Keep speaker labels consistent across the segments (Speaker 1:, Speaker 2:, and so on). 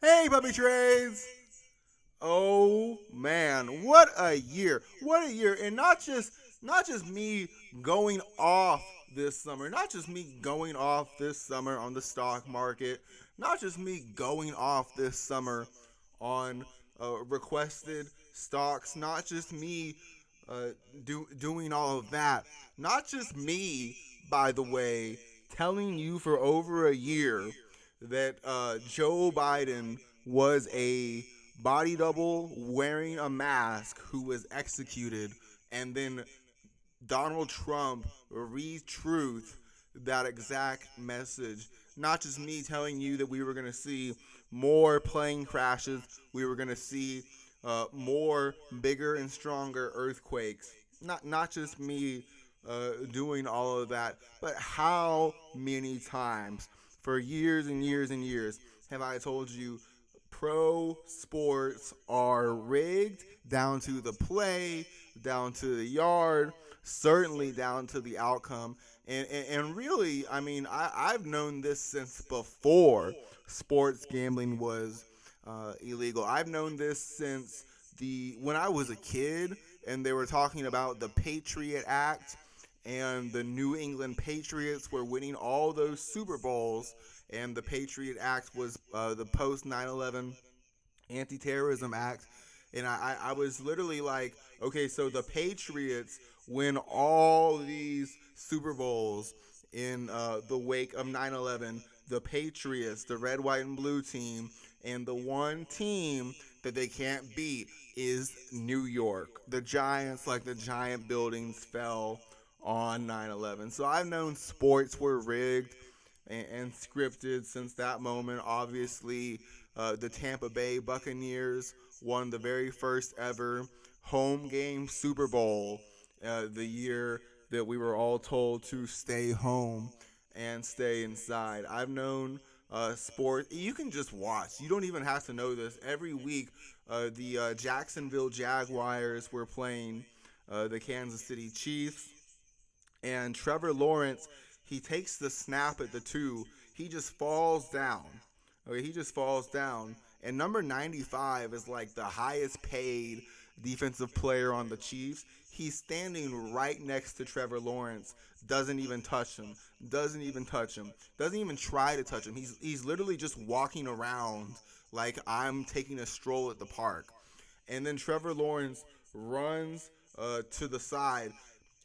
Speaker 1: Hey, Puppy Trades! Oh man, what a year! What a year! And not just me going off this summer, not just me going off this summer on the stock market, not just me going off this summer on requested stocks, not just me uh, doing all of that, not just me, by the way, telling you for over a year that Joe Biden was a body double wearing a mask who was executed, and then Donald Trump retruth that exact message. Not just me telling you that we were going to see more plane crashes, we were going to see more bigger and stronger earthquakes. Not just me doing all of that, but how many times for years and years and years have I told you pro sports are rigged down to the play, down to the yard, certainly down to the outcome. And really, I mean, I've known this since before sports gambling was illegal. I've known this since when I was a kid and they were talking about the Patriot Act and the New England Patriots were winning all those Super Bowls, and the Patriot Act was the post 9/11 Anti-Terrorism Act. And I was literally like, okay, so the Patriots win all these Super Bowls in the wake of 9/11. The Patriots, the red, white, and blue team, and the one team that they can't beat is New York. The Giants, like the giant buildings, fell on 9/11. So I've known sports were rigged and scripted since that moment. Obviously, the Tampa Bay Buccaneers won the very first ever home game Super Bowl the year that we were all told to stay home and stay inside. I've known sport. You can just watch. You don't even have to know this. Every week, the Jacksonville Jaguars were playing the Kansas City Chiefs, and Trevor Lawrence, he takes the snap at the two. He just falls down. Okay, he just falls down. And number 95 is like the highest paid defensive player on the Chiefs. He's standing right next to Trevor Lawrence. Doesn't even touch him. Doesn't even touch him. Doesn't even try to touch him. He's literally just walking around like I'm taking a stroll at the park. And then Trevor Lawrence runs to the side,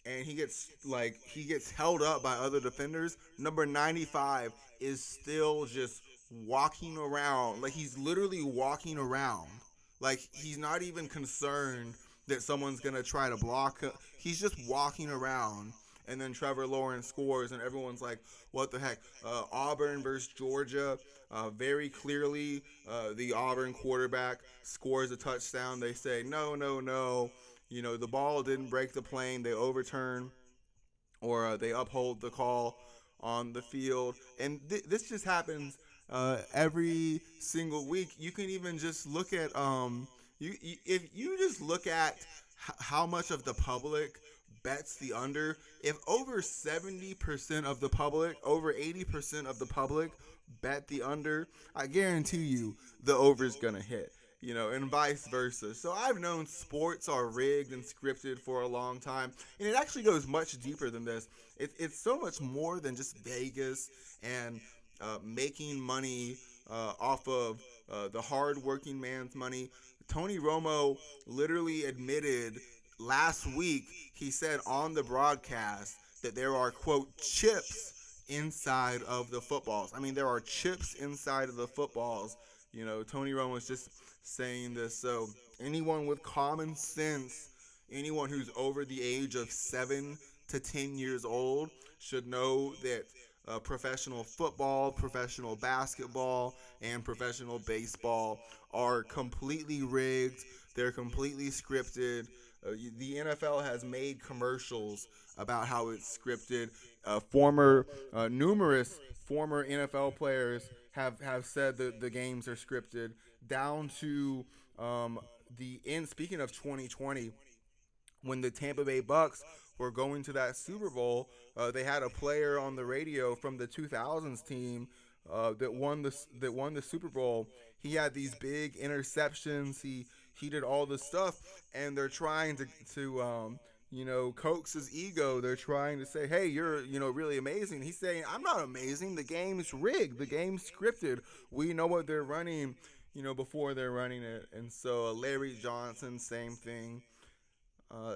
Speaker 1: and he gets held up by other defenders. Number 95 is still just walking around. Like, he's literally walking around. Like, he's not even concerned that someone's going to try to block him. He's just walking around. And then Trevor Lawrence scores, and everyone's like, what the heck? Auburn versus Georgia. Very clearly, the Auburn quarterback scores a touchdown. They say, no, no, no. The ball didn't break the plane. They overturn or they uphold the call on the field. And this just happens every single week. You can even just look at if you just look at how much of the public bets the under. If over 70% of the public, over 80% of the public bet the under, I guarantee you the over is gonna hit. And vice versa. So I've known sports are rigged and scripted for a long time, and it actually goes much deeper than this. It's so much more than just Vegas and making money off of the hard-working man's money. Tony Romo literally admitted last week, he said on the broadcast that there are, quote, chips inside of the footballs. I mean, there are chips inside of the footballs. Tony Romo was just saying this. So anyone with common sense, anyone who's over the age of 7 to 10 years old should know that professional football, professional basketball, and professional baseball are completely rigged. They're completely scripted. The NFL has made commercials about how it's scripted. Numerous former NFL players have said that the games are scripted, down to speaking of 2020, when the Tampa Bay Bucks were going to that Super Bowl, they had a player on the radio from the 2000s team that won the Super Bowl. He had these big interceptions. He did all this stuff, and they're trying to coax his ego. They're trying to say, "Hey, you're really amazing." He's saying, "I'm not amazing. The game's rigged. The game's scripted. We know what they're running, before they're running it." And so Larry Johnson, same thing.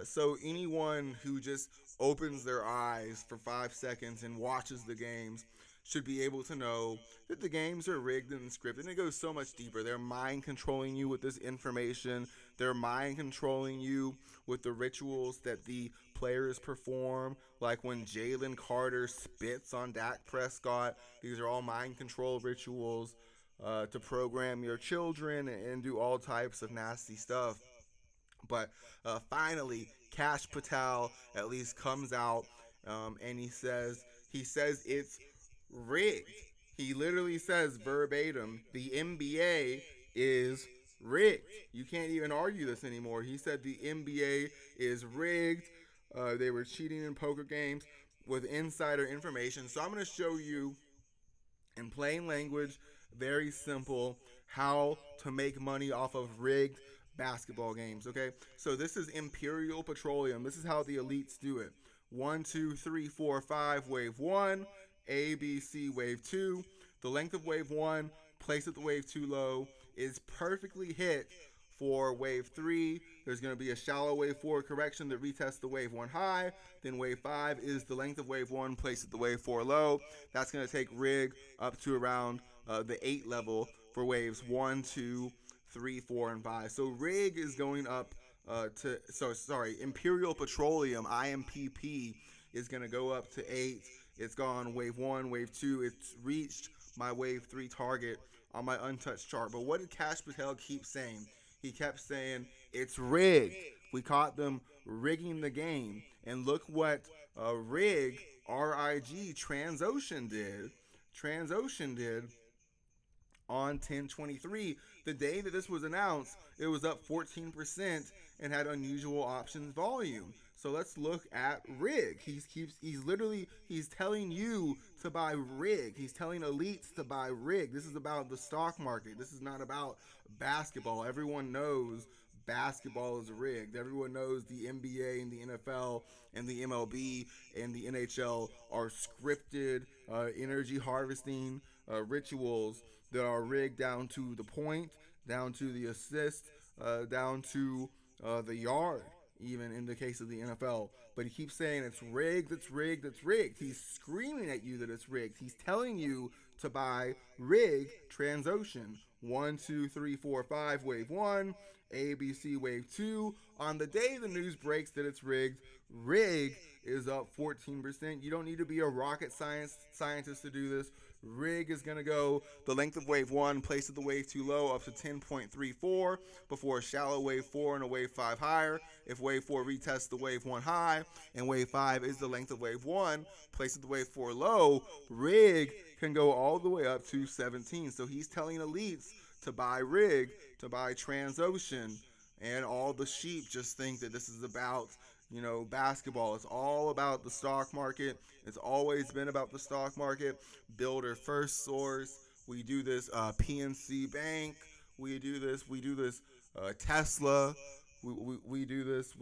Speaker 1: So anyone who just opens their eyes for 5 seconds and watches the games should be able to know that the games are rigged and scripted. And it goes so much deeper. They're mind controlling you with this information. They're mind controlling you with the rituals that the players perform, like when Jalen Carter spits on Dak Prescott. These are all mind control rituals to program your children and do all types of nasty stuff. But finally, Cash Patel at least comes out, and he says it's rigged. He literally says verbatim, the NBA is rigged. You can't even argue this anymore. He said the NBA is rigged. They were cheating in poker games with insider information. So I'm going to show you in plain language, very simple, how to make money off of rigged basketball games. Okay, so this is Imperial Petroleum. This is how the elites do it. 1, 2, 3, 4, 5, wave one. A, B, C, wave two. The length of wave one, placed at the wave two low, is perfectly hit for wave three. There's going to be a shallow wave four correction that retests the wave one high. Then wave five is the length of wave one placed at the wave four low. That's going to take rig up to around the 8 level for waves 1, 2, 3, 4, and 5. So rig is going up Imperial Petroleum, IMPP, is going to go up to 8. It's gone wave 1, wave 2. It's reached my wave 3 target on my untouched chart. But what did Cash Patel keep saying? He kept saying, it's rigged. We caught them rigging the game. And look what RIG, R-I-G, Transocean did. Transocean did on 10/23. The day that this was announced, it was up 14% and had unusual options volume. So let's look at rig. He's telling you to buy rig. He's telling elites to buy rig. This is about the stock market. This is not about basketball. Everyone knows basketball is rigged. Everyone knows the NBA and the NFL and the MLB and the NHL are scripted energy harvesting rituals that are rigged down to the point, down to the assist, down to the yard, even in the case of the NFL. But he keeps saying it's rigged, it's rigged, it's rigged. He's screaming at you that it's rigged. He's telling you to buy rig Transocean. 1, 2, 3, 4, 5, wave 1, ABC wave 2. On the day the news breaks that it's rigged, rig is up 14%. You don't need to be a rocket scientist to do this. Rig is going to go the length of wave 1, placed at the wave 2 low, up to 10.34 before a shallow wave 4 and a wave 5 higher. If wave 4 retests the wave 1 high and wave 5 is the length of wave 1, placed at the wave 4 low, rig can go all the way up to 17. So he's telling elites to buy rig, to buy Transocean, and all the sheep just think that this is about basketball. It's all about the stock market. It's always been about the stock market. Builder First Source. We do this PNC Bank. We do this Tesla. We do this.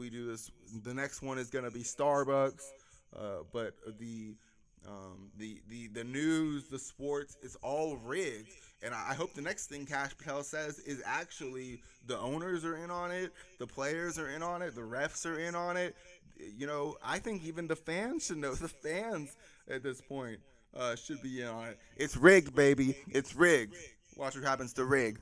Speaker 1: The next one is going to be Starbucks. But the news, the sports, it's all rigged. And I hope the next thing Cash Patel says is actually the owners are in on it, the players are in on it, the refs are in on it. I think even the fans should know. The fans at this point should be in on it. It's rigged, baby. It's rigged. Watch what happens to rig.